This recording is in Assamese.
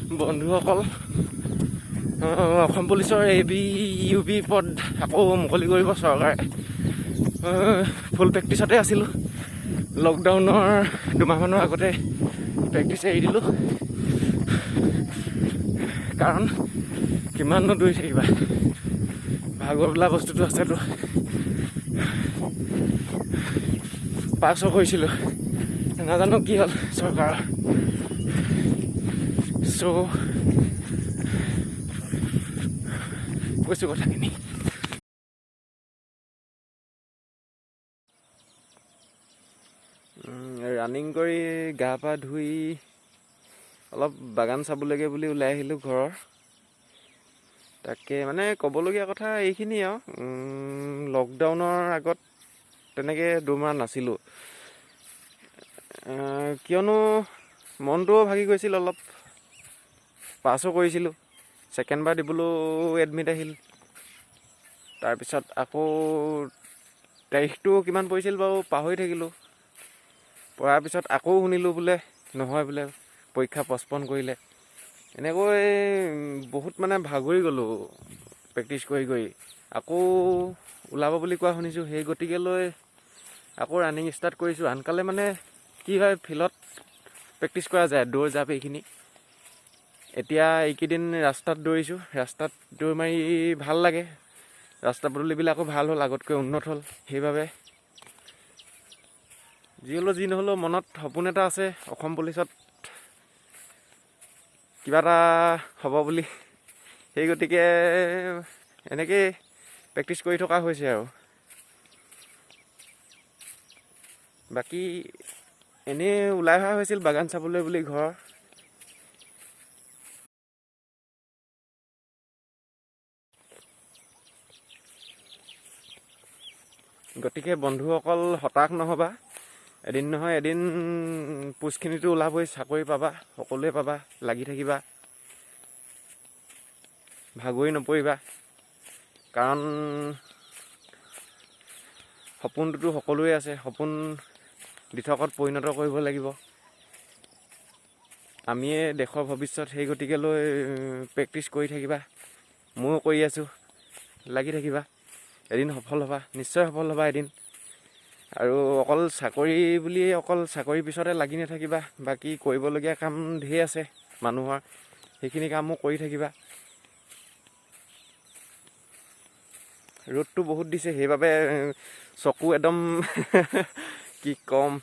বন্ধুসকল, অসম পুলিচৰ ABUP পদ আকৌ মুকলি কৰিব চৰকাৰে। ফুল প্ৰেক্টিছতে আছিলোঁ। লকডাউনৰ দুমাহমানৰ আগতে প্ৰেক্টিছ এৰি দিলোঁ, কাৰণ কিমাননো দৌৰি থাকিবা, ভাগৰ বোলা বস্তুটো আছেতো। পাছো কৰিছিলোঁ, নাজানো কি হ'ল চৰকাৰৰ। কৈছোঁ কথাখিনি। ৰানিং কৰি গা পা ধুই অলপ বাগান চাবলৈকে বুলি ওলাই আহিলোঁ ঘৰৰ। তাকে মানে ক'বলগীয়া কথা এইখিনি আৰু, লকডাউনৰ আগত তেনেকৈ দৌৰ মৰা নাছিলোঁ, কিয়নো মনটোও ভাগি গৈছিল অলপ। পাছো কৰিছিলোঁ, ছেকেণ্ড বাৰ দিবলৈও এডমিট আহিল। তাৰপিছত আকৌ তাৰিখটো কিমান পৰিছিল বাৰু পাহৰি থাকিলোঁ। পৰাৰ পিছত আকৌ শুনিলোঁ বোলে নহয়, বোলে পৰীক্ষা পষ্টপন কৰিলে। এনেকৈ বহুত মানে ভাগৰি গ'লোঁ প্ৰেক্টিছ কৰি কৰি। আকৌ ওলাব বুলি কোৱা শুনিছোঁ, সেই গতিকে লৈ আকৌ ৰানিং ষ্টাৰ্ট কৰিছোঁ। আনকালে মানে কি হয়, ফিল্ডত প্ৰেক্টিছ কৰা যায় দৌৰ জাপ এইখিনি। এতিয়া এইকেইদিন ৰাস্তাত দৌৰিছোঁ, ৰাস্তাত দৌৰ মাৰি ভাল লাগে। ৰাস্তা পদূলিবিলাকো ভাল হ'ল, আগতকৈ উন্নত হ'ল। সেইবাবে যি নহ'লেও মনত সপোন এটা আছে, অসম পুলিচত কিবা এটা হ'ব বুলি। সেই গতিকে এনেকেই প্ৰেক্টিছ কৰি থকা হৈছে আৰু। বাকী এনেই ওলাই অহা হৈছিল বাগান চাবলৈ বুলি ঘৰৰ। গতিকে বন্ধুসকল, হতাশ নহ'বা। এদিন নহয় এদিন পোষ্টখিনিতো ওলাবই, চাকৰি পাবা, সকলোৱে পাবা। লাগি থাকিবা, ভাগৰি নপৰিবা, কাৰণ সপোনটোতো সকলোৱে আছে। সপোন দিঠকত পৰিণত কৰিব লাগিব। আমিয়ে দেশৰ ভৱিষ্যত, সেই গতিকে লৈ প্ৰেক্টিছ কৰি থাকিবা। ময়ো কৰি আছোঁ, লাগি থাকিবা। এদিন সফল হ'বা, নিশ্চয় সফল হ'বা এদিন। আৰু অকল চাকৰি বুলিয়ে অকল চাকৰিৰ পিছতে লাগি নাথাকিবা। বাকী কৰিবলগীয়া কাম ঢেৰ আছে মানুহৰ, সেইখিনি কামো কৰি থাকিবা। ৰ'দটো বহুত দিছে, সেইবাবে চকু একদম কি ক'ম,